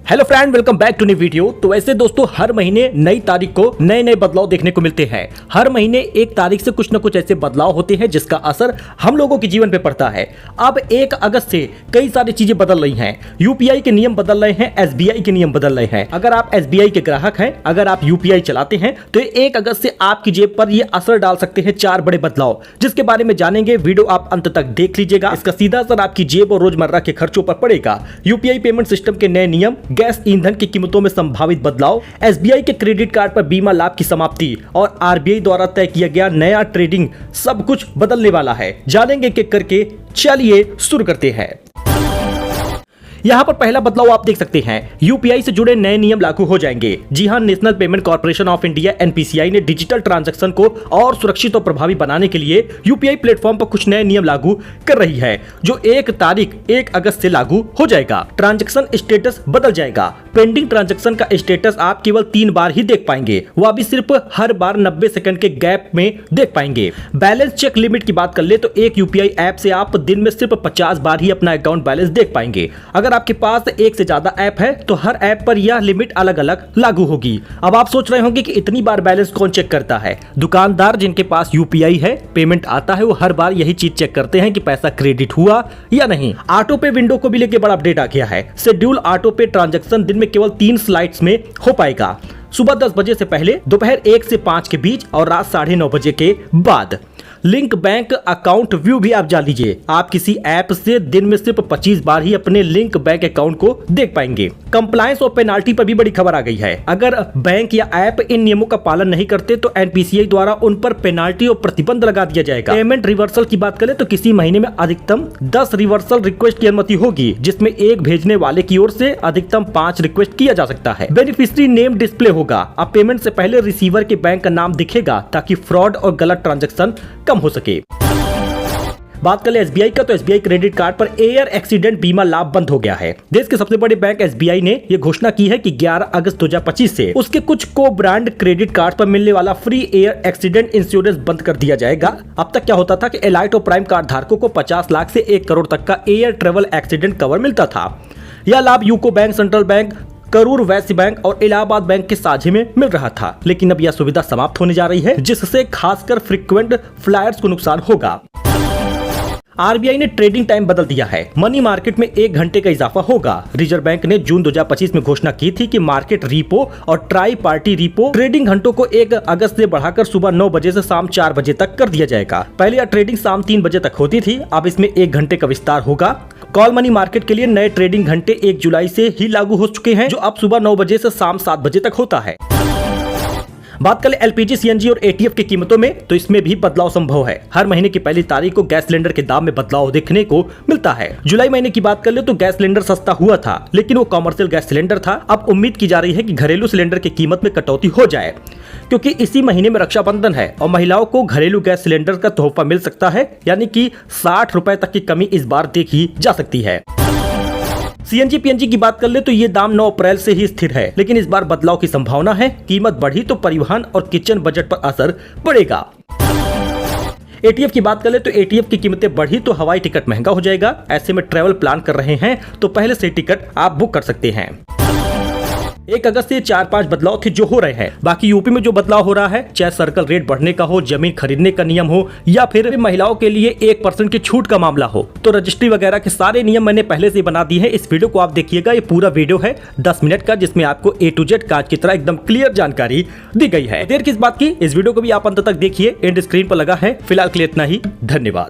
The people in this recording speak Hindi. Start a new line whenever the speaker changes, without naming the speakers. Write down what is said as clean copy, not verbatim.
Hello friend, welcome back to new video. तो वैसे दोस्तों हर महीने नई तारीख को नए नए बदलाव देखने को मिलते हैं। हर महीने एक तारीख से कुछ न कुछ ऐसे बदलाव होते हैं जिसका असर हम लोगों के जीवन पे पड़ता है। अब 1 अगस्त से कई सारी चीजें बदल रही हैं। यूपीआई के नियम बदल रहे हैं, एसबीआई के नियम बदल रहे हैं। अगर आप एसबीआई के ग्राहक हैं, अगर आप यूपीआई चलाते हैं तो 1 अगस्त से आपकी जेब पर ये असर डाल सकते हैं 4 बड़े बदलाव, जिसके बारे में जानेंगे। वीडियो आप अंत तक देख लीजिएगा। इसका सीधा असर आपकी जेब और रोजमर्रा के खर्चों पर पड़ेगा। यूपीआई पेमेंट सिस्टम के नए नियम, गैस ईंधन की कीमतों में संभावित बदलाव, एसबीआई के क्रेडिट कार्ड पर बीमा लाभ की समाप्ति और आरबीआई द्वारा तय किया गया नया ट्रेडिंग, सब कुछ बदलने वाला है। जानेंगे कि करके। चलिए शुरू करते हैं। यहां पर पहला बदलाव आप देख सकते हैं, यूपीआई से जुड़े नए नियम लागू हो जाएंगे। जी हां, national payment corporation of India NPCI ने डिजिटल ट्रांजैक्शन को और सुरक्षित और प्रभावी बनाने के लिए यूपीआई प्लेटफॉर्म पर कुछ नए नियम लागू कर रही है, जो 1 अगस्त से लागू हो जाएगा। ट्रांजैक्शन स्टेटस बदल जाएगा। पेंडिंग ट्रांजैक्शन का स्टेटस आप केवल 3 बार ही देख पाएंगे, वह भी सिर्फ हर बार 90 सेकंड के गैप में देख पाएंगे। बैलेंस चेक लिमिट की बात कर ले तो एक यूपीआई ऐप से आप दिन में सिर्फ 50 बार ही अपना अकाउंट बैलेंस देख पाएंगे। अगर आपके पास एक से ज्यादा ऐप है तो हर ऐप पर यह लिमिट अलग अलग लागू होगी। अब आप सोच रहे होंगे कि इतनी बार बैलेंस कौन चेक करता है? दुकानदार जिनके पास यूपीआई है, पेमेंट आता है, वो हर बार यही चीज चेक करते हैं कि पैसा क्रेडिट हुआ या नहीं। ऑटो पे विंडो को भी लेके बड़ा अपडेट आ गया है। शेड्यूल ऑटो पे ट्रांजैक्शन दिन में केवल 3 स्लाइड्स में हो पाएगा। सुबह 10 बजे से पहले, दोपहर 1 से 5 के बीच और रात 9:30 बजे के बाद। लिंक बैंक अकाउंट व्यू भी आप जान लीजिए। आप किसी ऐप से दिन में सिर्फ 25 बार ही अपने लिंक बैंक अकाउंट को देख पाएंगे। कंप्लायंस और पेनाल्टी पर भी बड़ी खबर आ गई है। अगर बैंक या ऐप इन नियमों का पालन नहीं करते तो एनपीसीआई द्वारा उन पर पेनाल्टी और प्रतिबंध लगा दिया जाएगा। पेमेंट रिवर्सल की बात करें तो किसी महीने में अधिकतम 10 रिवर्सल रिक्वेस्ट की अनुमति होगी, जिसमें एक भेजने वाले की ओर से अधिकतम 5 रिक्वेस्ट किया जा सकता है। बेनिफिशियरी नेम डिस्प्ले होगा। अब पेमेंट से पहले रिसीवर के बैंक का नाम दिखेगा ताकि फ्रॉड और गलत ट्रांजैक्शन कम हो सके। बात कर ले एसबीआई का, तो एसबीआई क्रेडिट कार्ड पर एयर एक्सीडेंट बीमा लाभ बंद हो गया है। देश के सबसे बड़े बैंक एसबीआई ने यह घोषणा की है कि 11 अगस्त 2025 से उसके कुछ को ब्रांड क्रेडिट कार्ड पर मिलने वाला फ्री एयर एक्सीडेंट इंश्योरेंस बंद कर दिया जाएगा। अब तक क्या होता था कि एलाइट और प्राइम कार्ड धारकों को 50 लाख से 1 करोड़ तक का एयर ट्रेवल एक्सीडेंट कवर मिलता था। यह लाभ UCO bank, central bank, Karur Vysya bank और इलाहाबाद बैंक के साझे में मिल रहा था, लेकिन अब यह सुविधा समाप्त होने जा रही है, जिससे खासकर फ्रीक्वेंट फ्लायर्स को नुकसान होगा। आरबीआई ने ट्रेडिंग टाइम बदल दिया है। मनी मार्केट में 1 घंटे का इजाफा होगा। रिजर्व बैंक ने जून 2025 में घोषणा की थी कि मार्केट रिपो और ट्राई पार्टी रिपो ट्रेडिंग घंटों को 1 अगस्त से बढ़ाकर सुबह 9 बजे से शाम 4 बजे तक कर दिया जाएगा। पहले यह ट्रेडिंग शाम 3 बजे तक होती थी, अब इसमें 1 घंटे का विस्तार होगा। कॉल मनी मार्केट के लिए नए ट्रेडिंग घंटे 1 जुलाई से ही लागू हो चुके हैं, जो अब सुबह 9 बजे से शाम 7 बजे तक होता है। बात करें एलपीजी, सीएनजी और एटीएफ की कीमतों में, तो इसमें भी बदलाव संभव है। हर महीने की पहली तारीख को गैस सिलेंडर के दाम में बदलाव देखने को मिलता है। जुलाई महीने की बात कर ले तो गैस सिलेंडर सस्ता हुआ था, लेकिन वो कॉमर्शियल गैस सिलेंडर था। अब उम्मीद की जा रही है कि घरेलू सिलेंडर की कीमत में कटौती हो जाए, क्योंकि इसी महीने में रक्षाबंधन है और महिलाओं को घरेलू गैस सिलेंडर का तोहफा मिल सकता है, यानी कि 60 रुपए तक की कमी इस बार देखी जा सकती है। सीएनजी पीएनजी की बात कर ले तो ये दाम 9 अप्रैल से ही स्थिर है, लेकिन इस बार बदलाव की संभावना है। कीमत बढ़ी तो परिवहन और किचन बजट पर असर पड़ेगा। एटीएफ की बात कर ले तो एटीएफ की कीमतें बढ़ी तो हवाई टिकट महंगा हो जाएगा। ऐसे में ट्रैवल प्लान कर रहे हैं तो पहले से टिकट आप बुक कर सकते हैं। 1 अगस्त से 4-5 बदलाव थे जो हो रहे हैं। बाकी यूपी में जो बदलाव हो रहा है, चाहे सर्कल रेट बढ़ने का हो, जमीन खरीदने का नियम हो, या फिर महिलाओं के लिए 1% की छूट का मामला हो, तो रजिस्ट्री वगैरह के सारे नियम मैंने पहले से बना दिए हैं। इस वीडियो को आप देखिएगा। ये पूरा वीडियो है 10 मिनट का, जिसमें आपको A to Z कांच की तरह एकदम क्लियर जानकारी दी गई है। देर किस बात की, इस वीडियो को भी आप अंत तक देखिए, एंड स्क्रीन पर लगा है। फिलहाल के लिए इतना ही, धन्यवाद।